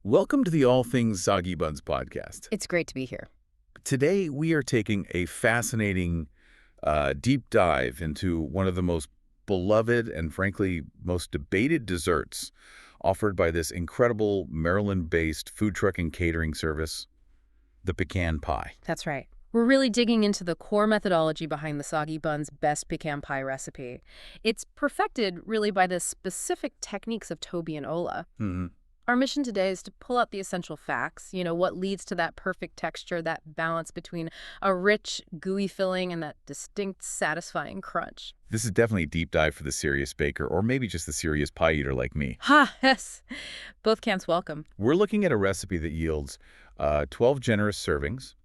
Welcome to the All Things Soggy Buns podcast. It's great to be here. Today, we are taking a fascinating deep dive into one of the most beloved and, frankly, most debated desserts offered by this incredible Maryland-based food truck and catering service, the pecan pie. That's right. We're really digging into the core methodology behind the Soggy Bun's best pecan pie recipe. It's perfected really by the specific techniques of Toby and Ola. Mm-hmm. Our mission today is to pull out the essential facts, what leads to that perfect texture, that balance between a rich, gooey filling and that distinct, satisfying crunch. This is definitely a deep dive for the serious baker, or maybe just the serious pie eater like me. Ha, yes. Both camps welcome. We're looking at a recipe that yields 12 generous servings,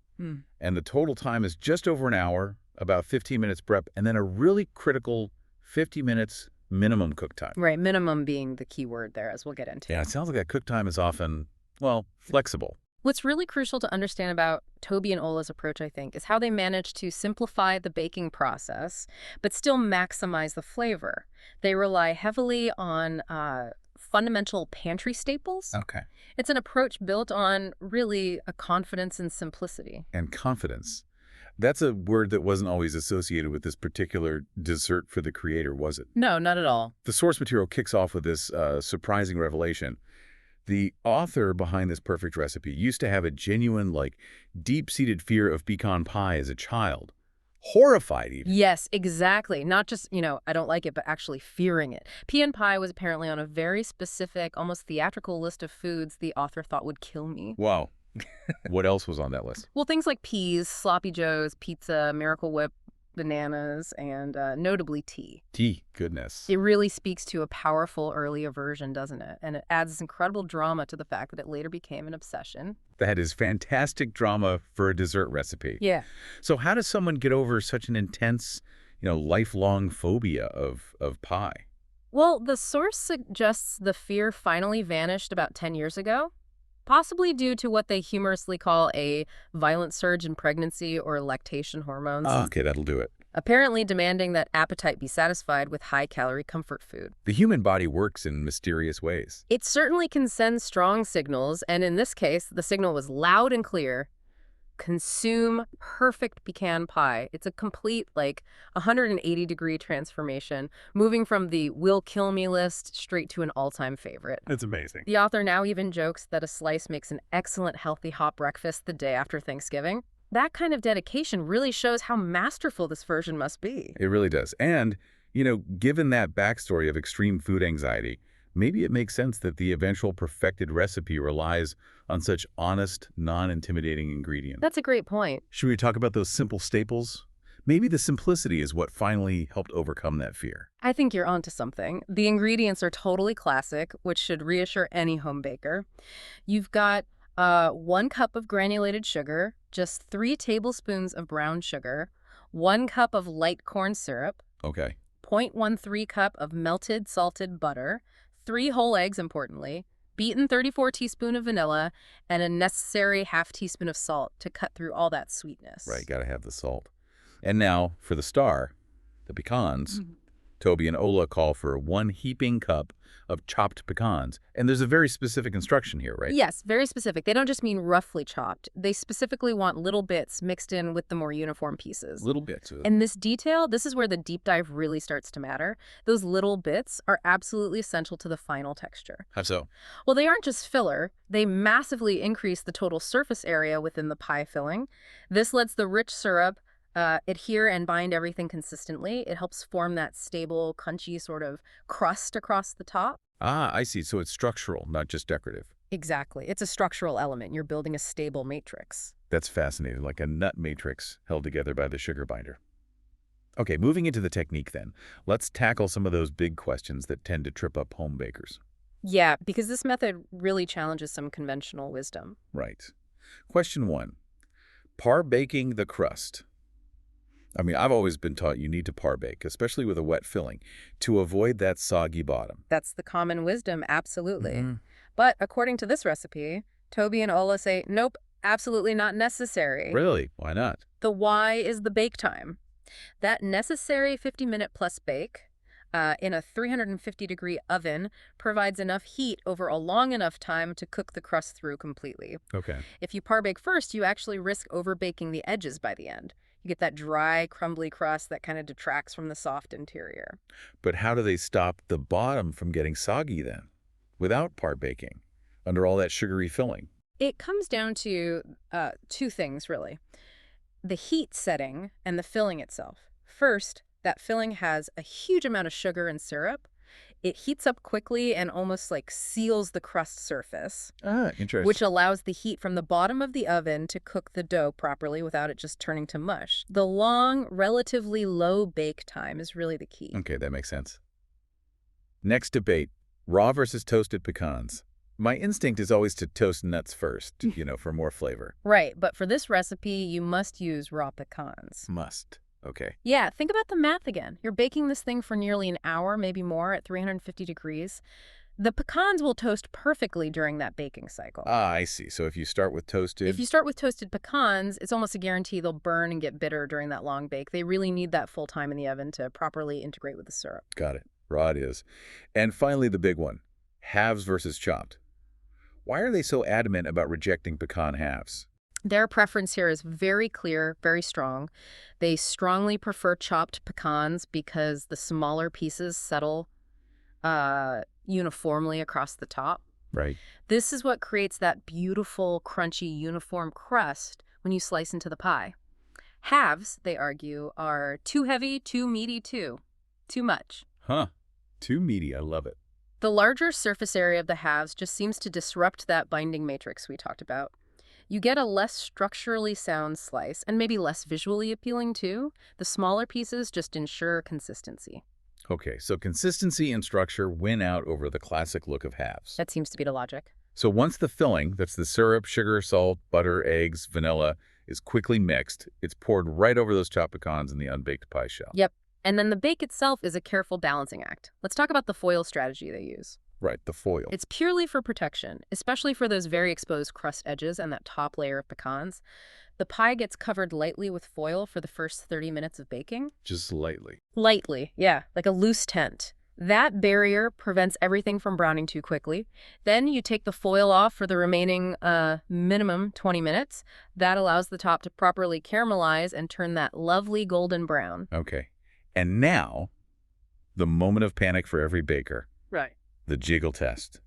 and the total time is just over an hour, about 15 minutes prep, and then a really critical 50 minutes minimum cook time. Right, minimum being the key word there, as we'll get into. Yeah, it sounds like that cook time is often, well, flexible. What's really crucial to understand about Toby and Ola's approach, I think, is how they manage to simplify the baking process, but still maximize the flavor. They rely heavily on fundamental pantry staples. Okay. It's an approach built on really a confidence and simplicity. And confidence. That's a word that wasn't always associated with this particular dessert for the creator, was it? No, not at all. The source material kicks off with this surprising revelation. The author behind this perfect recipe used to have a genuine, deep-seated fear of pecan pie as a child. Horrified, even. Yes, exactly. Not just, I don't like it, but actually fearing it. Pecan pie was apparently on a very specific, almost theatrical list of foods the author thought would kill me. Wow. What else was on that list? Well, things like peas, sloppy joes, pizza, Miracle Whip, bananas, and notably tea. Tea, goodness. It really speaks to a powerful early aversion, doesn't it? And it adds this incredible drama to the fact that it later became an obsession. That is fantastic drama for a dessert recipe. Yeah. So how does someone get over such an intense, lifelong phobia of pie? Well, the source suggests the fear finally vanished about 10 years ago. Possibly due to what they humorously call a violent surge in pregnancy or lactation hormones. Okay, that'll do it. Apparently demanding that appetite be satisfied with high-calorie comfort food. The human body works in mysterious ways. It certainly can send strong signals, and in this case, the signal was loud and clear. Consume perfect pecan pie. It's a complete, 180-degree transformation, moving from the will kill me list straight to an all-time favorite. That's amazing. The author now even jokes that a slice makes an excellent healthy hot breakfast the day after Thanksgiving. That kind of dedication really shows how masterful this version must be. It really does. And, given that backstory of extreme food anxiety, maybe it makes sense that the eventual perfected recipe relies on such honest, non-intimidating ingredients. That's a great point. Should we talk about those simple staples? Maybe the simplicity is what finally helped overcome that fear. I think you're onto something. The ingredients are totally classic, which should reassure any home baker. You've got 1 cup of granulated sugar, just 3 tablespoons of brown sugar, 1 cup of light corn syrup, Okay. 0.13 cup of melted salted butter, 3 whole eggs, importantly, beaten 34 teaspoons of vanilla, and a necessary ½ teaspoon of salt to cut through all that sweetness. Right, gotta have the salt. And now, for the star, the pecans. Toby and Ola call for 1 heaping cup of chopped pecans. And there's a very specific instruction here, right? Yes, very specific. They don't just mean roughly chopped. They specifically want little bits mixed in with the more uniform pieces. Little bits. And this detail, this is where the deep dive really starts to matter. Those little bits are absolutely essential to the final texture. How so? Well, they aren't just filler. They massively increase the total surface area within the pie filling. This lets the rich syrup adhere and bind everything consistently. It helps form that stable, crunchy sort of crust across the top. Ah, I see. So it's structural, not just decorative. Exactly. It's a structural element. You're building a stable matrix. That's fascinating, like a nut matrix held together by the sugar binder. Okay, moving into the technique then. Let's tackle some of those big questions that tend to trip up home bakers. Yeah, because this method really challenges some conventional wisdom. Right. Question 1. Par baking the crust. I mean, I've always been taught you need to par bake, especially with a wet filling, to avoid that soggy bottom. That's the common wisdom, absolutely. But according to this recipe, Toby and Ola say, nope, absolutely not necessary. Really? Why not? The why is the bake time. That necessary 50-minute plus bake in a 350-degree oven provides enough heat over a long enough time to cook the crust through completely. Okay. If you par bake first, you actually risk overbaking the edges by the end. You get that dry, crumbly crust that kind of detracts from the soft interior. But how do they stop the bottom from getting soggy then, without par baking, under all that sugary filling? It comes down to two things, really. The heat setting and the filling itself. First, that filling has a huge amount of sugar and syrup. It heats up quickly and almost like seals the crust surface, Ah, which interesting. allows the heat from the bottom of the oven to cook the dough properly without it just turning to mush. The long, relatively low bake time is really the key. Okay, that makes sense. Next debate, raw versus toasted pecans. My instinct is always to toast nuts first, for more flavor. Right, but for this recipe, you must use raw pecans. Must. Okay. Yeah, think about the math again. You're baking this thing for nearly an hour, maybe more, at 350 degrees. The pecans will toast perfectly during that baking cycle. Ah, I see. So if you start with If toasted, you start with toasted pecans, it's almost a guarantee they'll burn and get bitter during that long bake. They really need that full time in the oven to properly integrate with the syrup. got it. Raw it is. And finally, the big one, halves versus chopped. Why are they so adamant about rejecting pecan halves? Their preference here is very clear, very strong. They strongly prefer chopped pecans because the smaller pieces settle uniformly across the top. Right. This is what creates that beautiful, crunchy, uniform crust when you slice into the pie. Halves, they argue, are too heavy, too meaty, too much. Huh. Too meaty. I love it. The larger surface area of the halves just seems to disrupt that binding matrix we talked about. You get a less structurally sound slice, and maybe less visually appealing too. The smaller pieces just ensure consistency. Okay, so consistency and structure win out over the classic look of halves. That seems to be the logic. So once the filling, that's the syrup, sugar, salt, butter, eggs, vanilla, is quickly mixed, it's poured right over those chopped pecans in the unbaked pie shell. Yep. And then the bake itself is a careful balancing act. Let's talk about the foil strategy they use. Right, the foil. It's purely for protection, especially for those very exposed crust edges and that top layer of pecans. The pie gets covered lightly with foil for the first 30 minutes of baking. Just lightly. Lightly, yeah, like a loose tent. That barrier prevents everything from browning too quickly. Then you take the foil off for the remaining minimum 20 minutes. That allows the top to properly caramelize and turn that lovely golden brown. Okay. And now, the moment of panic for every baker, Right. the jiggle test.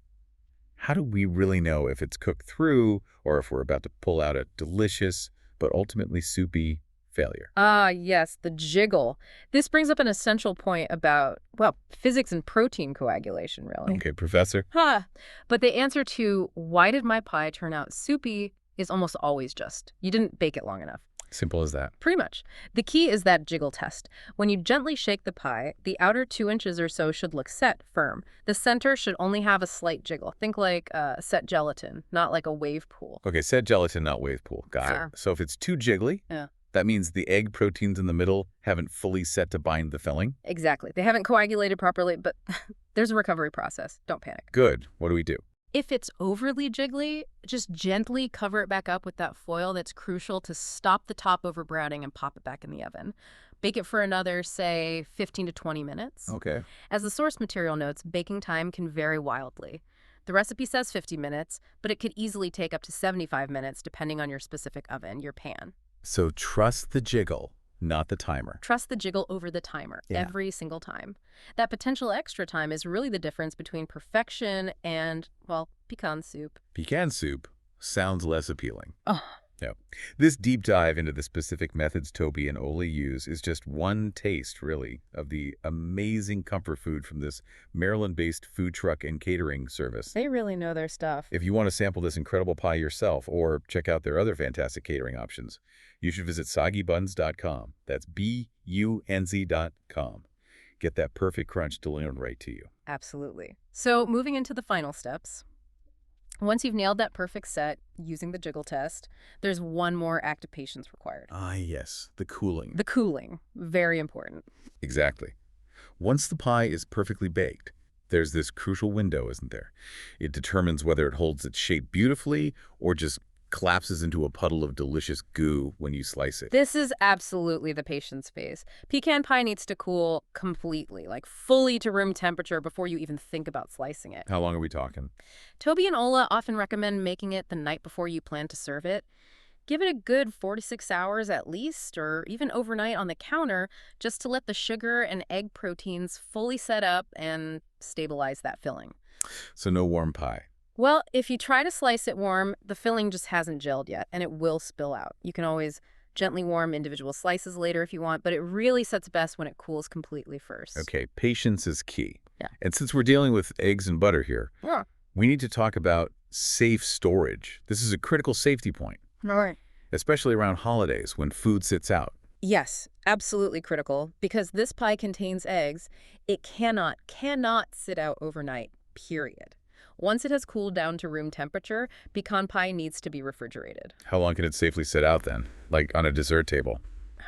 How do we really know if it's cooked through or if we're about to pull out a delicious but ultimately soupy failure? Ah, yes, the jiggle. This brings up an essential point about, well, physics and protein coagulation, really. Okay, Professor. Huh. But the answer to why did my pie turn out soupy is almost always just, you didn't bake it long enough. Simple as that. Pretty much. The key is that jiggle test. When you gently shake the pie, the outer 2 inches or so should look set, firm. The center should only have a slight jiggle. Think like set gelatin, not like a wave pool. Okay, set gelatin, not wave pool. Got Sure. it. So if it's too jiggly, Yeah. that means the egg proteins in the middle haven't fully set to bind the filling? Exactly. They haven't coagulated properly, but there's a recovery process. Don't panic. Good. What do we do? If it's overly jiggly, just gently cover it back up with that foil. That's crucial to stop the top over browning and pop it back in the oven. Bake it for another, say, 15 to 20 minutes. Okay. As the source material notes, baking time can vary wildly. The recipe says 50 minutes, but it could easily take up to 75 minutes depending on your specific oven, your pan. So trust the jiggle, not the timer. Trust the jiggle over the timer every single time. That potential extra time is really the difference between perfection and, well, pecan soup. Pecan soup sounds less appealing. Oh, No. This deep dive into the specific methods Toby and Oli use is just one taste, really, of the amazing comfort food from this Maryland-based food truck and catering service. they really know their stuff. If you want to sample this incredible pie yourself or check out their other fantastic catering options, you should visit soggybuns.com. That's BUNZ.com. Get that perfect crunch delivered right to you. Absolutely. So moving into the final steps. Once you've nailed that perfect set using the jiggle test, there's one more act of patience required. Ah, yes, the cooling. The cooling. Very important. Exactly. Once the pie is perfectly baked, there's this crucial window, isn't there? It determines whether it holds its shape beautifully or just collapses into a puddle of delicious goo when you slice it. This is absolutely the patient's phase. Pecan pie needs to cool completely, like fully to room temperature before you even think about slicing it. How long are we talking? Toby and Ola often recommend making it the night before you plan to serve it. Give it a good 4 to 6 hours at least, or even overnight on the counter, just to let the sugar and egg proteins fully set up and stabilize that filling. So no warm pie. Well, if you try to slice it warm, the filling just hasn't gelled yet, and it will spill out. You can always gently warm individual slices later if you want, but it really sets best when it cools completely first. Okay, patience is key. Yeah. And since we're dealing with eggs and butter here, Yeah. we need to talk about safe storage. This is a critical safety point, Right. especially around holidays when food sits out. Yes, absolutely critical. Because this pie contains eggs, it cannot sit out overnight, period. Once it has cooled down to room temperature, pecan pie needs to be refrigerated. How long can it safely sit out then? Like on a dessert table?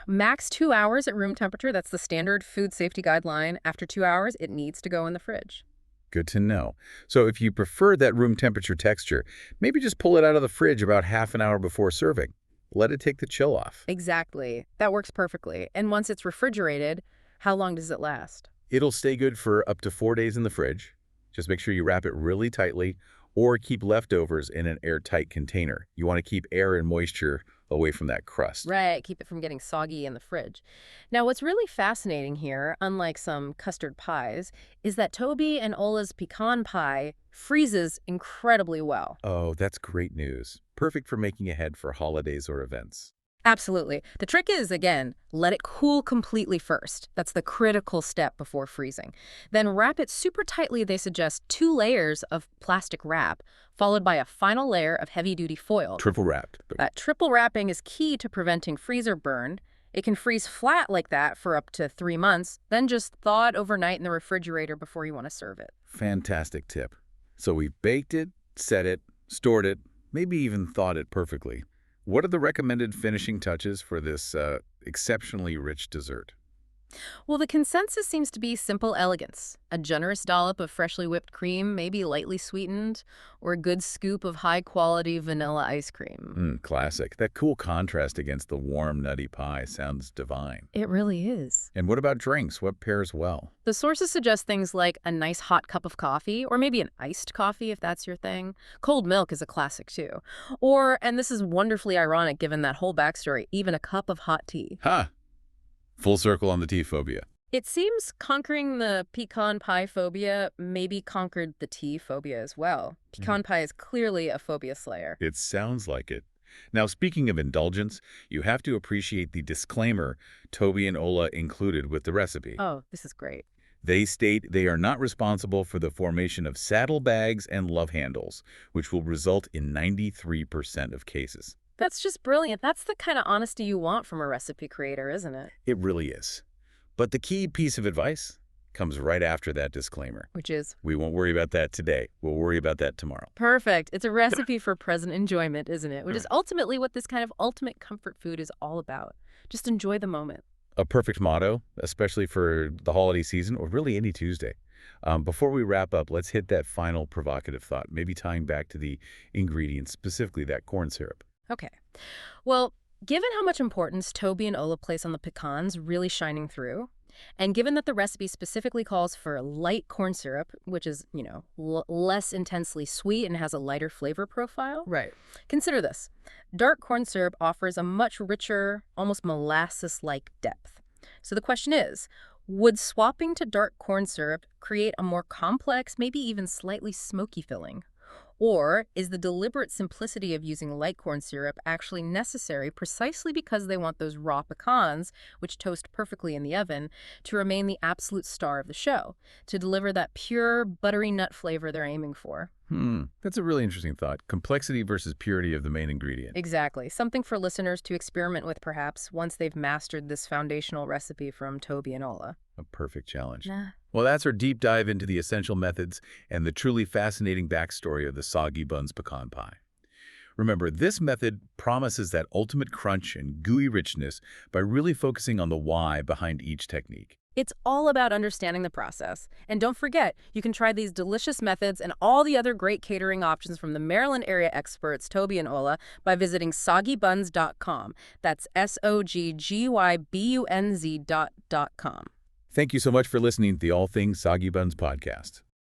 Max 2 hours at room temperature. That's the standard food safety guideline. After 2 hours, it needs to go in the fridge. Good to know. So if you prefer that room temperature texture, maybe just pull it out of the fridge about half an hour before serving. Let it take the chill off. Exactly. That works perfectly. And once it's refrigerated, how long does it last? It'll stay good for up to 4 days in the fridge. Just make sure you wrap it really tightly or keep leftovers in an airtight container. You want to keep air and moisture away from that crust. Right, keep it from getting soggy in the fridge. Now, what's really fascinating here, unlike some custard pies, is that Toby and Ola's pecan pie freezes incredibly well. Oh, that's great news. Perfect for making ahead for holidays or events. Absolutely. The trick is, again, let it cool completely first. That's the critical step before freezing. Then wrap it super tightly. They suggest 2 layers of plastic wrap, followed by a final layer of heavy-duty foil. Triple wrapped. That triple wrapping is key to preventing freezer burn. It can freeze flat like that for up to 3 months, then just thaw it overnight in the refrigerator before you want to serve it. Fantastic tip. So we've baked it, set it, stored it, maybe even thawed it perfectly. What are the recommended finishing touches for this exceptionally rich dessert? Well, the consensus seems to be simple elegance. A generous dollop of freshly whipped cream, maybe lightly sweetened, or a good scoop of high-quality vanilla ice cream. Classic. That cool contrast against the warm, nutty pie sounds divine. It really is. And what about drinks? What pairs well? The sources suggest things like a nice hot cup of coffee, or maybe an iced coffee if that's your thing. Cold milk is a classic too. Or, and this is wonderfully ironic given that whole backstory, even a cup of hot tea. Ha! Full circle on the tea phobia. It seems conquering the pecan pie phobia maybe conquered the tea phobia as well. Pecan pie is clearly a phobia slayer. It sounds like it. Now, speaking of indulgence, you have to appreciate the disclaimer Toby and Ola included with the recipe. Oh, this is great. They state they are not responsible for the formation of saddlebags and love handles, which will result in 93% of cases. That's just brilliant. That's the kind of honesty you want from a recipe creator, isn't it? It really is. But the key piece of advice comes right after that disclaimer. Which is We won't worry about that today. We'll worry about that tomorrow. perfect. It's a recipe for present enjoyment, isn't it? Which is ultimately what this kind of ultimate comfort food is all about. Just enjoy the moment. A perfect motto, especially for the holiday season or really any Tuesday. Before we wrap up, let's hit that final provocative thought, maybe tying back to the ingredients, specifically that corn syrup. Okay. Well, given how much importance Toby and Ola place on the pecans really shining through, and given that the recipe specifically calls for light corn syrup, which is, less intensely sweet and has a lighter flavor profile, Right. consider this. Dark corn syrup offers a much richer, almost molasses-like depth. So the question is, would swapping to dark corn syrup create a more complex, maybe even slightly smoky filling? Or is the deliberate simplicity of using light corn syrup actually necessary precisely because they want those raw pecans, which toast perfectly in the oven, to remain the absolute star of the show, to deliver that pure, buttery nut flavor they're aiming for? That's a really interesting thought. Complexity versus purity of the main ingredient. Exactly. Something for listeners to experiment with, perhaps, once they've mastered this foundational recipe from Toby and Ola. A perfect challenge. Nah. Well, that's our deep dive into the essential methods and the truly fascinating backstory of the Soggy Buns pecan pie. Remember, this method promises that ultimate crunch and gooey richness by really focusing on the why behind each technique. It's all about understanding the process. And don't forget, you can try these delicious methods and all the other great catering options from the Maryland area experts, Toby and Ola, by visiting soggybuns.com. That's SOGGYBUNZ.com. Thank you so much for listening to the All Things Soggy Buns podcast.